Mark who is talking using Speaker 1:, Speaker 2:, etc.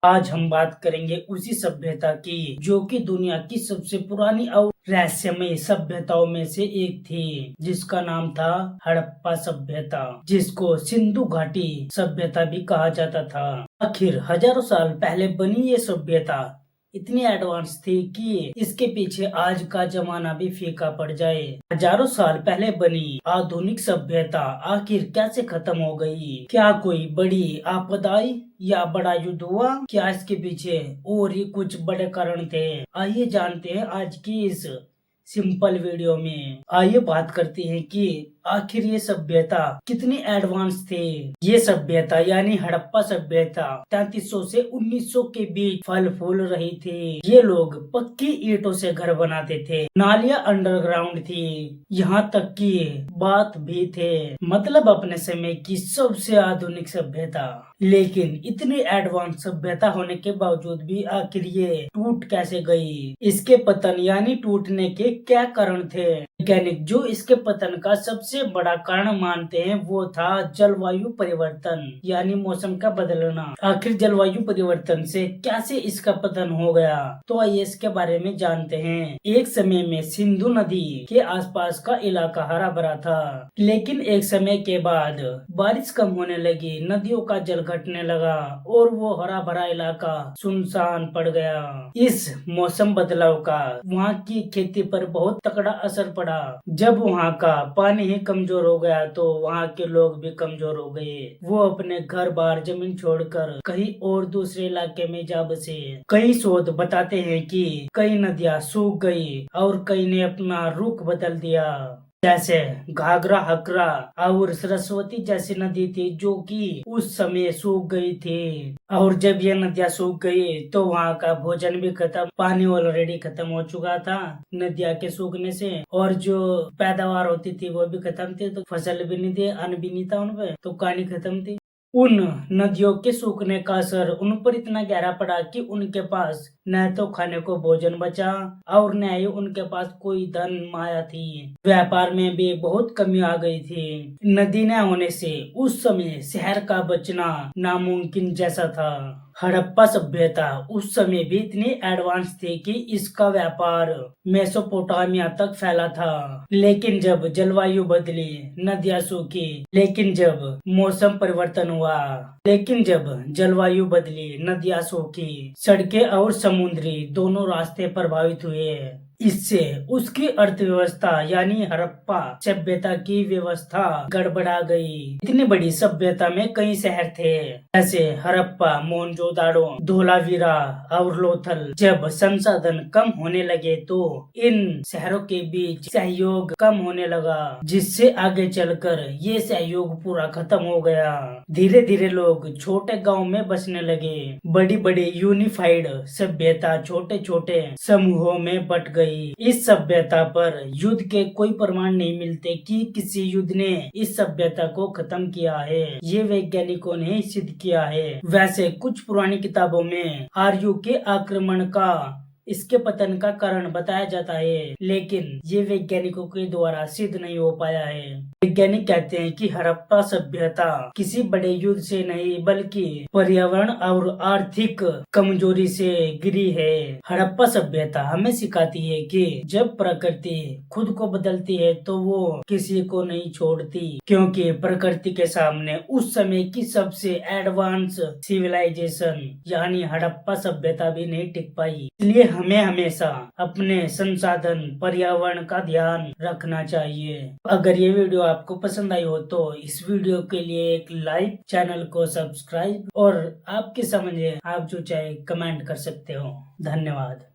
Speaker 1: आज हम बात करेंगे उसी सभ्यता की जो कि दुनिया की सबसे पुरानी और रहस्यमय सभ्यताओं में से एक थी, जिसका नाम था हड़प्पा सभ्यता, जिसको सिंधु घाटी सभ्यता भी कहा जाता था। आखिर हजारों साल पहले बनी ये सभ्यता इतनी एडवांस थी कि इसके पीछे आज का जमाना भी फीका पड़ जाए। हजारों साल पहले बनी आधुनिक सभ्यता आखिर कैसे खत्म हो गई? क्या कोई बड़ी आपदा आई या बड़ा युद्ध हुआ? क्या इसके पीछे और ही कुछ बड़े कारण थे? आइए जानते हैं आज की इस सिंपल वीडियो में। आइए बात करते हैं कि आखिर ये सभ्यता कितनी एडवांस थी। ये सभ्यता यानी हड़प्पा सभ्यता 3300 से 1900 के बीच फल फूल रही थी। ये लोग पक्की ईंटों से घर बनाते थे, नालियां अंडरग्राउंड थी, यहाँ तक कि बात भी थे। मतलब अपने समय की सबसे आधुनिक सभ्यता। लेकिन इतनी एडवांस सभ्यता होने के बावजूद भी आखिर ये टूट कैसे गई? इसके पतन यानी टूटने के क्या कारण थे? वैज्ञानिक जो इसके पतन का सबसे बड़ा कारण मानते हैं वो था जलवायु परिवर्तन यानी मौसम का बदलना। आखिर जलवायु परिवर्तन से कैसे इसका पतन हो गया, तो आइए इसके बारे में जानते हैं। एक समय में सिंधु नदी के आसपास का इलाका हरा भरा था, लेकिन एक समय के बाद बारिश कम होने लगी, नदियों का जल घटने लगा और वो हरा भरा इलाका सुनसान पड़ गया। इस मौसम बदलाव का वहाँ की खेती पर बहुत तगड़ा असर पड़ा। जब वहाँ का पानी ही कमजोर हो गया तो वहाँ के लोग भी कमजोर हो गए। वो अपने घर बार जमीन छोड़कर कहीं और दूसरे इलाके में जा बसे। कई शोध बताते हैं कि कई नदियाँ सूख गई और कई ने अपना रुख बदल दिया, जैसे घाघरा, हकरा और सरस्वती जैसी नदी थी जो कि उस समय सूख गई थी। और जब ये नदियाँ सूख गई तो वहाँ का भोजन भी खत्म, पानी ऑलरेडी खत्म हो चुका था नदियाँ के सूखने से, और जो पैदावार होती थी वो भी खत्म थी, तो फसल भी नहीं थी, अन्न भी नहीं था उनपे, तो कहानी खत्म थी। उन नदियों के सूखने का असर उन पर इतना गहरा पड़ा कि उनके पास न तो खाने को भोजन बचा और न ही उनके पास कोई धन माया थी। व्यापार में भी बहुत कमी आ गई थी। नदी न होने से उस समय शहर का बचना नामुमकिन जैसा था। हड़प्पा सभ्यता उस समय भी इतनी एडवांस थी कि इसका व्यापार मेसोपोटामिया तक फैला था। लेकिन जब जलवायु बदली, नदियाँ सूखी, लेकिन जब मौसम परिवर्तन हुआ, लेकिन जब जलवायु बदली, नदियाँ सूखी, सड़कें और समुद्री दोनों रास्ते प्रभावित हुए। इससे उसकी अर्थव्यवस्था यानी हड़प्पा सभ्यता की व्यवस्था गड़बड़ा गई। इतनी बड़ी सभ्यता में कई शहर थे, जैसे हड़प्पा, मोहनजोदाड़ो, धोलावीरा और लोथल। जब संसाधन कम होने लगे तो इन शहरों के बीच सहयोग कम होने लगा, जिससे आगे चलकर ये सहयोग पूरा खत्म हो गया। धीरे धीरे लोग छोटे गांव में बसने लगे। बड़ी बड़ी यूनिफाइड सभ्यता छोटे छोटे समूहों में बट गई। इस सभ्यता पर युद्ध के कोई प्रमाण नहीं मिलते कि किसी युद्ध ने इस सभ्यता को खत्म किया है। ये वैज्ञानिकों ने सिद्ध किया है। वैसे कुछ पुरानी किताबों में आर्यों के आक्रमण का इसके पतन का कारण बताया जाता है, लेकिन ये वैज्ञानिकों के द्वारा सिद्ध नहीं हो पाया है। वैज्ञानिक कहते हैं कि हड़प्पा सभ्यता किसी बड़े युद्ध से नहीं बल्कि पर्यावरण और आर्थिक कमजोरी से गिरी है। हड़प्पा सभ्यता हमें सिखाती है कि जब प्रकृति खुद को बदलती है तो वो किसी को नहीं छोड़ती, क्योंकि प्रकृति के सामने उस समय की सबसे एडवांस सिविलाइजेशन यानी हड़प्पा सभ्यता भी नहीं टिक पाई। इसलिए हमें हमेशा अपने संसाधन पर्यावरण का ध्यान रखना चाहिए। अगर ये वीडियो आपको पसंद आई हो तो इस वीडियो के लिए एक लाइक, चैनल को सब्सक्राइब और आपके समझे आप जो चाहे कमेंट कर सकते हो। धन्यवाद।